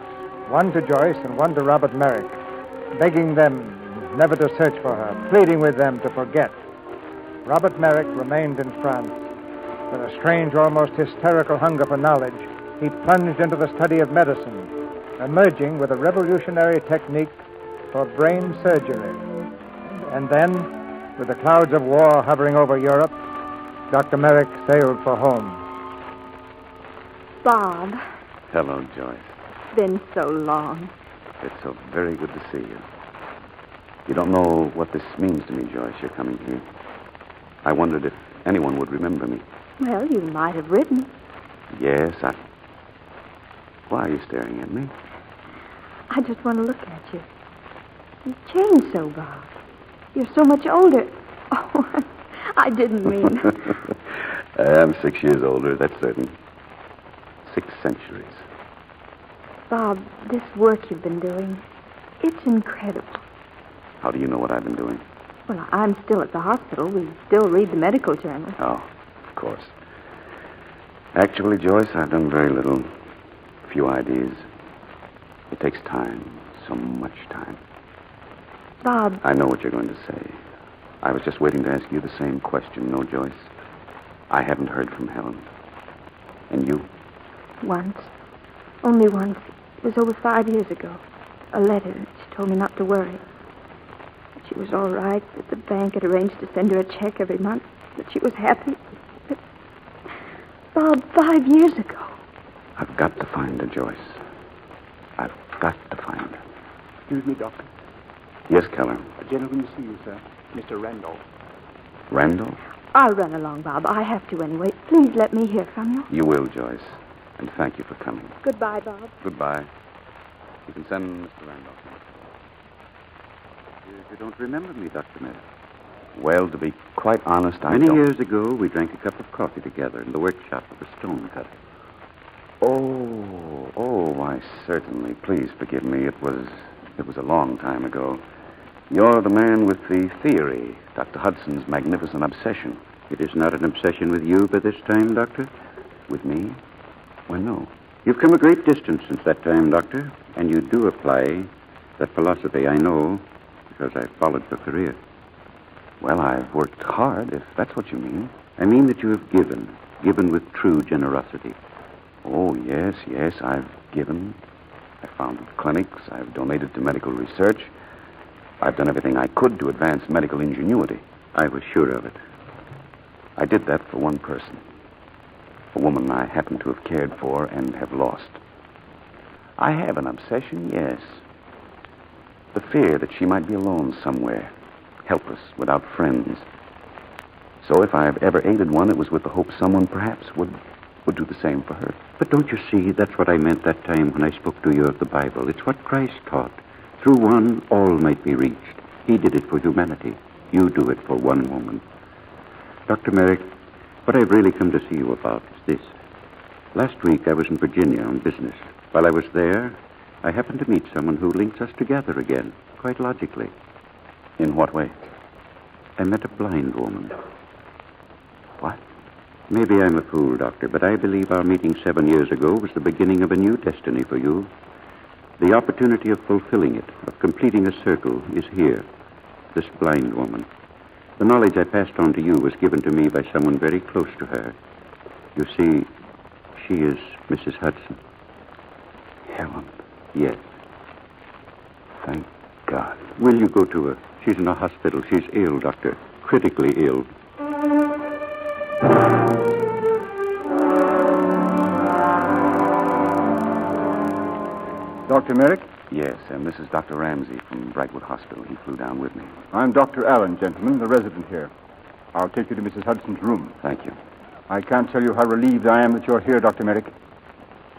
one to Joyce and one to Robert Merrick. begging them never to search for her, pleading with them to forget. Robert Merrick remained in France. With a strange, almost hysterical hunger for knowledge, he plunged into the study of medicine, emerging with a revolutionary technique for brain surgery. And then, with the clouds of war hovering over Europe, Dr. Merrick sailed for home. Bob, Hello, Joyce. it's been so long. It's so very good to see you. You don't know what this means to me, Joyce, you're coming here. I wondered if anyone would remember me. Well, you might have written. Yes, Why are you staring at me? I just want to look at you. You've changed so, Bob. You're so much older. Oh, I didn't mean... I'm 6 years older, that's certain. 6 centuries. Bob, this work you've been doing, it's incredible. How do you know what I've been doing? Well, I'm still at the hospital. We still read the medical journal. Oh, of course. Actually, Joyce, I've done very little. Few ideas. It takes time, so much time. Bob... I know what you're going to say. I was just waiting to ask you the same question. No, Joyce. I haven't heard from Helen. And you? Once. Only once. It was over 5 years ago. A letter. She told me not to worry. That she was all right, that the bank had arranged to send her a check every month, that she was happy. But... Bob, 5 years ago. I've got to find her, Joyce. I've got to find her. Excuse me, Doctor. Yes, Keller. A gentleman to see you, sir. Mr. Randolph. Randolph? I'll run along, Bob. I have to anyway. Please let me hear from you. You will, Joyce. And thank you for coming. Goodbye, Bob. Goodbye. You can send Mr. Randolph. You don't remember me, Dr. Merrick. Well, to be quite honest, I Many don't... years ago, we drank a cup of coffee together in the workshop of a stonecutter. Oh, why, certainly. Please forgive me. It was a long time ago. You're the man with the theory, Dr. Hudson's magnificent obsession. It is not an obsession with you by this time, Doctor? With me? Why, no. You've come a great distance since that time, Doctor, and you do apply that philosophy, I know, because I followed your career. Well, I've worked hard, if that's what you mean. I mean that you have given with true generosity. Oh, yes, I've given. I've founded clinics. I've donated to medical research. I've done everything I could to advance medical ingenuity. I was sure of it. I did that for one person. A woman I happen to have cared for and have lost. I have an obsession, yes. The fear that she might be alone somewhere, helpless, without friends. So if I've ever aided one, it was with the hope someone perhaps would do the same for her. But don't you see, that's what I meant that time when I spoke to you of the Bible. It's what Christ taught. Through one, all might be reached. He did it for humanity. You do it for one woman. Dr. Merrick, what I've really come to see you about is this. Last week, I was in Virginia on business. While I was there, I happened to meet someone who links us together again, quite logically. In what way? I met a blind woman. What? Maybe I'm a fool, Doctor, but I believe our meeting 7 years ago was the beginning of a new destiny for you. The opportunity of fulfilling it, of completing a circle, is here. This blind woman. The knowledge I passed on to you was given to me by someone very close to her. You see, she is Mrs. Hudson. Helen. Yes. Thank God. Will you go to her? She's in a hospital. She's ill, Doctor. Critically ill. Dr. Merrick? Yes, and this is Dr. Ramsey from Brightwood Hospital. He flew down with me. I'm Dr. Allen, gentlemen, the resident here. I'll take you to Mrs. Hudson's room. Thank you. I can't tell you how relieved I am that you're here, Dr. Merrick.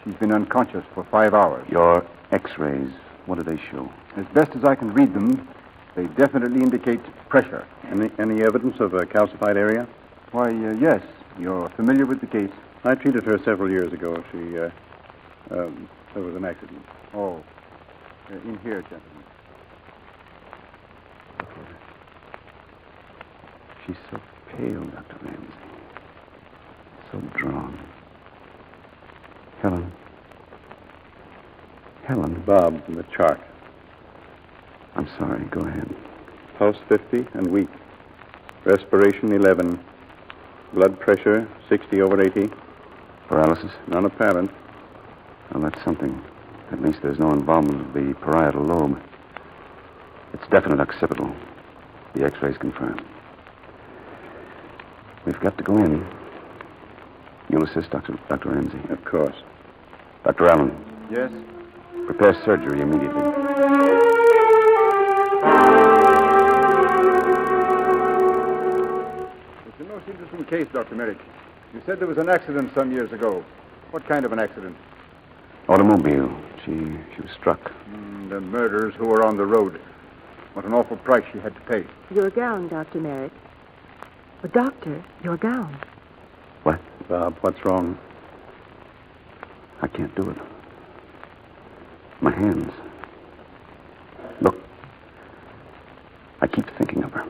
She's been unconscious for 5 hours. Your x-rays, what do they show? As best as I can read them, they definitely indicate pressure. Any evidence of a calcified area? Why, yes. You're familiar with the case. I treated her several years ago. There was an accident. Oh. In here, gentlemen. She's so pale, Dr. Ramsey. So drawn. Helen. Bob, the chart. I'm sorry. Go ahead. Pulse 50 and weak. Respiration 11. Blood pressure 60/80. Paralysis? None apparent. Well, that's something. At least there's no involvement of the parietal lobe. It's definite occipital. The x-rays confirm. We've got to go in. You'll assist Dr. Ramsey? Of course. Dr. Allen, Yes? prepare surgery immediately. It's a most interesting case, Dr. Merrick. You said there was an accident some years ago. What kind of an accident? Automobile. She was struck. The murderers who were on the road. What an awful price she had to pay. Your gown, Dr. Merrick. Well, Doctor, your gown. What? Bob, what's wrong? I can't do it. My hands. Look. I keep thinking of her.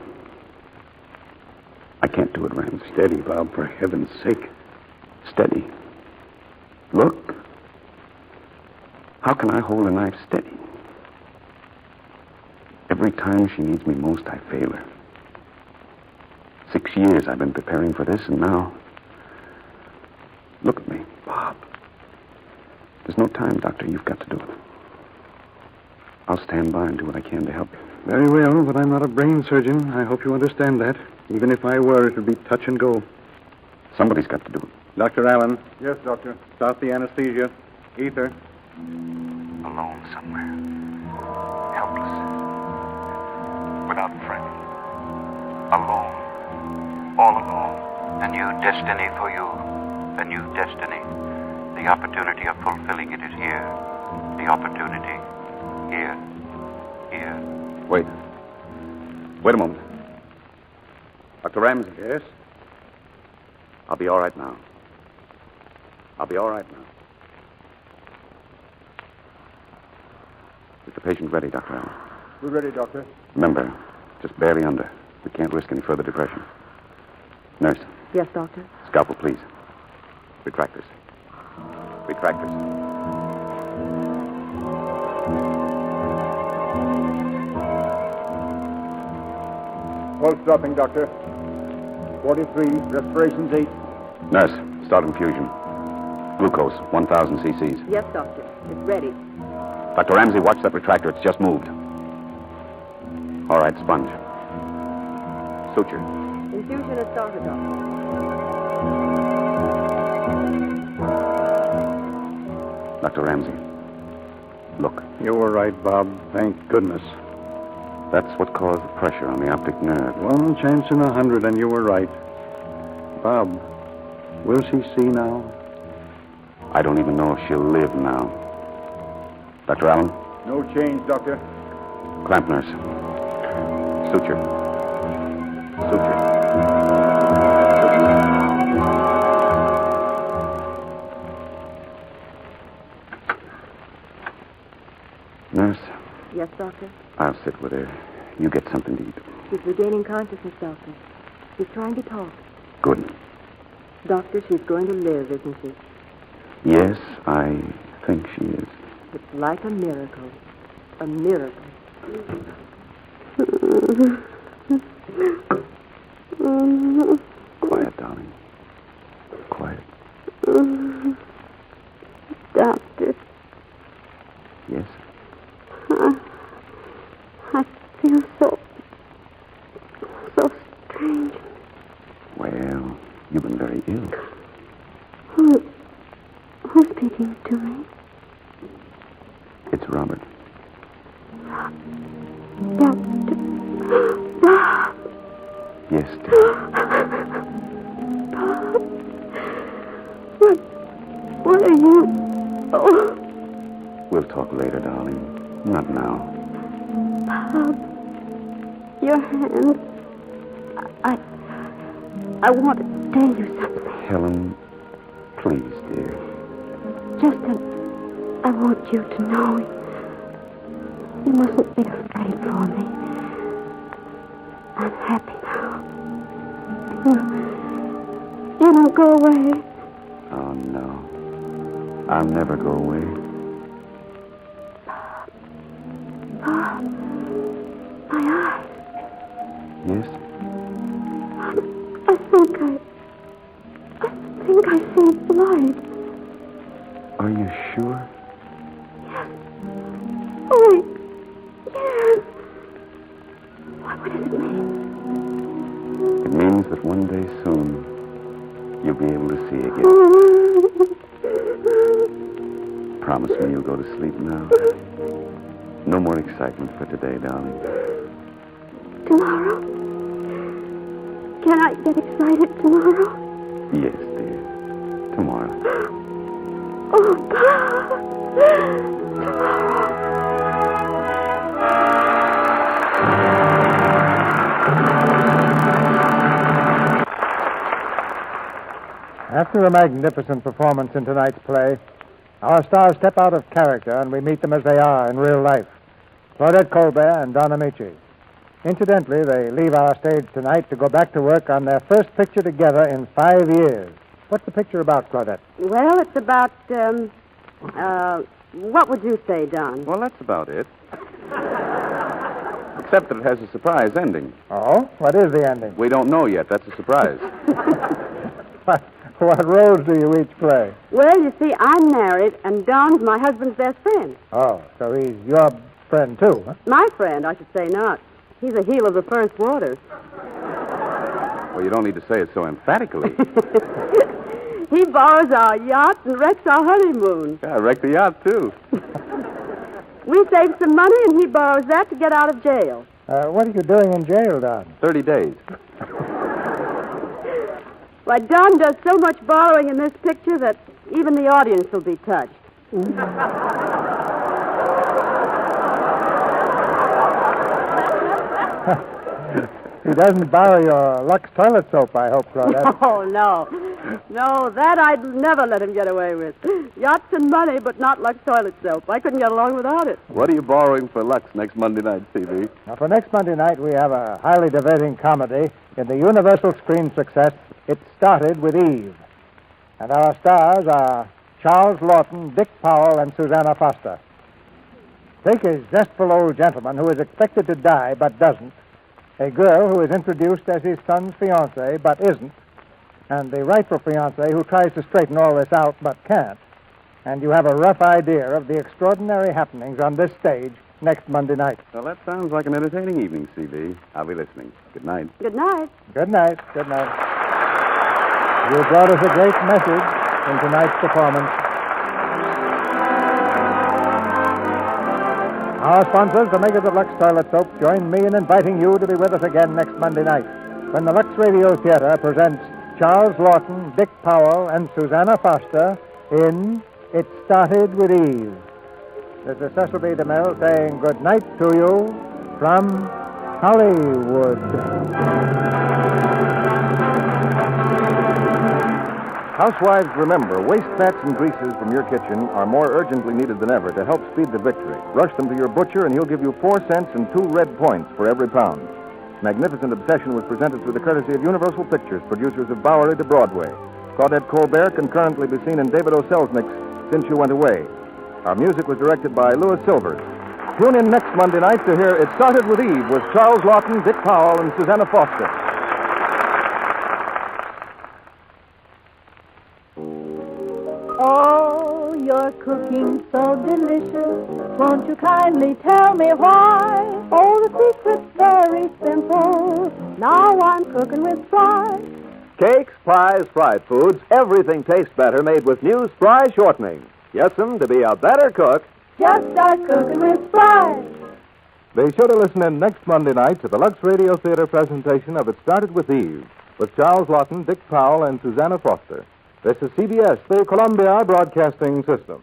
I can't do it, Ramsey. Steady, Bob, for heaven's sake. Steady. Look. How can I hold a knife steady? Every time she needs me most, I fail her. 6 years I've been preparing for this, and now... Look at me, Bob. There's no time, Doctor. You've got to do it. I'll stand by and do what I can to help you. Very well, but I'm not a brain surgeon. I hope you understand that. Even if I were, it would be touch and go. Somebody's got to do it. Dr. Allen. Yes, Doctor. Stop the anesthesia. Ether. Alone somewhere. Helpless. Without friend. Alone. All alone. A new destiny for you. A new destiny. The opportunity of fulfilling it is here. The opportunity. Here. Here. Wait. Wait a moment. Dr. Ramsey. Yes? I'll be all right now. I'll be all right now. Is the patient ready, Dr. Allen? We're ready, Doctor. Remember, just barely under. We can't risk any further depression. Nurse, Yes, Doctor. scalpel, please. Retract this. Retract this. Pulse dropping, Doctor. 43. Respiration's 8. Nurse, start infusion. Glucose, 1,000 cc's. Yes, Doctor. It's ready. Dr. Ramsey, watch that retractor. It's just moved. All right, sponge. Suture. Infusion has started, Doctor. Dr. Ramsey, look. You were right, Bob. Thank goodness. That's what caused the pressure on the optic nerve. 1 chance in 100, and you were right. Bob, will she see now? I don't even know if she'll live now. Dr. Allen? No change, Doctor. Clamp nurse. Suture. Suture. Nurse, Yes, Doctor. I'll sit with her. You get something to eat. She's regaining consciousness, Doctor. She's trying to talk. Good. Doctor, she's going to live, isn't she? Yes, I think she is. It's like a miracle. A miracle. Quiet, darling. Quiet. Doctor, Yes? I feel so strange. Well, you've been very ill. Who's speaking to me? It's Robert. Doctor. Bob. Yes, dear. Bob. What are you? Oh, We'll talk later, darling. Not now. Bob. Your hand. I want to tell you something. Helen, please, dear. I want you to know you mustn't be afraid for me. I'm happy now. You don't go away. Oh, no. I'll never go away. Bob, Yes? I think I see blood. Are you sure? Oh, yes. What does it mean? It means that one day soon you'll be able to see again. Promise me you'll go to sleep now. No more excitement for today, darling. Tomorrow? Can I get excited tomorrow? Yes, dear. Tomorrow. Oh, Pa! Tomorrow. After a magnificent performance in tonight's play, our stars step out of character and we meet them as they are in real life. Claudette Colbert and Don Ameche. Incidentally, they leave our stage tonight to go back to work on their first picture together in 5 years. What's the picture about, Claudette? Well, it's about, what would you say, Don? Well, that's about it. Except that it has a surprise ending. Oh? What is the ending? We don't know yet. That's a surprise. What roles do you each play? Well, you see, I'm married, and Don's my husband's best friend. Oh, so he's your friend, too, huh? My friend, I should say not. He's a heel of the first waters. Well, you don't need to say it so emphatically. He borrows our yacht and wrecks our honeymoon. Yeah, I wrecked the yacht, too. We save some money, and he borrows that to get out of jail. What are you doing in jail, Don? 30 days. Why, Don does so much borrowing in this picture that even the audience will be touched. He doesn't borrow your Lux toilet soap, I hope, Claudette. Oh, no. No, that I'd never let him get away with. Yachts and money, but not Lux toilet soap. I couldn't get along without it. What are you borrowing for Lux next Monday night, C.B.? Now, for next Monday night, we have a highly diverting comedy in the universal screen success, It Started with Eve. And our stars are Charles Lawton, Dick Powell, and Susanna Foster. Take a zestful old gentleman who is expected to die but doesn't, a girl who is introduced as his son's fiancée but isn't, and the rightful fiancée who tries to straighten all this out but can't. And you have a rough idea of the extraordinary happenings on this stage next Monday night. Well, that sounds like an entertaining evening, C.B. I'll be listening. Good night. Good night. Good night. Good night. You brought us a great message in tonight's performance. Our sponsors, the makers of Lux Toilet Soap, join me in inviting you to be with us again next Monday night when the Lux Radio Theater presents Charles Lawton, Dick Powell, and Susanna Foster in It Started with Eve. This is Cecil B. DeMille saying good night to you from Hollywood. Housewives, remember, waste fats and greases from your kitchen are more urgently needed than ever to help speed the victory. Rush them to your butcher, and he'll give you 4 cents and 2 red points for every pound. Magnificent Obsession was presented through the courtesy of Universal Pictures, producers of Bowery to Broadway. Claudette Colbert can currently be seen in David O. Selznick's Since You Went Away. Our music was directed by Louis Silvers. Tune in next Monday night to hear It Started with Eve with Charles Lawton, Dick Powell, and Susanna Foster. Oh, you're cooking so delicious. Won't you kindly tell me why? Oh, the secret's very simple. Now I'm cooking with Spry. Cakes, pies, fried foods, everything tastes better made with new Spry shortening. Yes'm, to be a better cook. Just start cooking with Spry. Be sure to listen in next Monday night to the Lux Radio Theater presentation of It Started with Eve with Charles Lawton, Dick Powell, and Susanna Foster. This is CBS, the Columbia Broadcasting System.